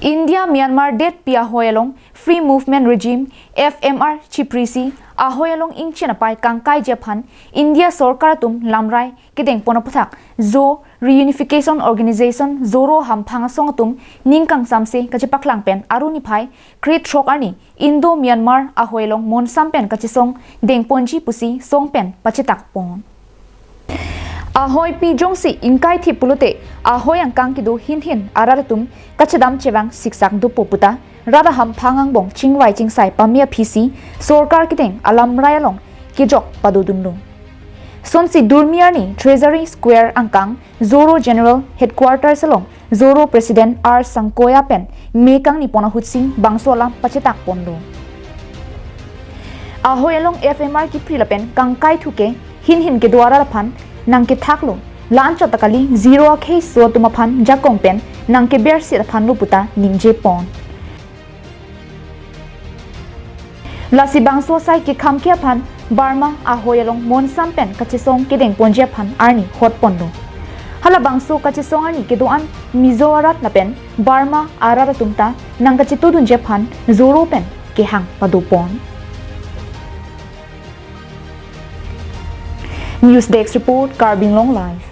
India-Myanmar detpi ahoi along Free Movement Regime FMR Chiprisi ahoi along ing chenapai kangkaiji phan India Sarkar tum lamrai kedeng ponaputhak zo Reunification Organization ZORO hamphang song tum ningkang samse kachepaklang pen aruni phai krit throk arni Indo-Myanmar ahoi along monsam pen kachesong deng ponji pusi song pen pachetak pon ahoi pi jongsi ingkai thi pulute ahoi angkang kidu hin araratum kachadam chewang siksak du poputa rada ham phangang bong chingwai chingsai pamia phisi sarkar kiteng alam rayalong kijok padudunlu sonsi durmiarni treasury square angkang ZORO general headquarters along ZORO president R Sangkoya pen mekang ni pona hutsing bangsola pachetak pondu ahoi along FMR ki prilapen kangkai thuke hin ke dwara phan nangke thaklo lancho takali zero akhe so tumaphan jakong pen nangke bersi phan luputa ningje pon lasi bangso sai ke khamkia phan Burma ahoi along monsam pen kachesong kedeng ponje phan arni hot pondo hala bangso kachesong arni kedoan mizoarat na pen Burma arara tumta nangkachitu dunje phan ZORO pen ke hang padupon News Desk report Carbing Long Life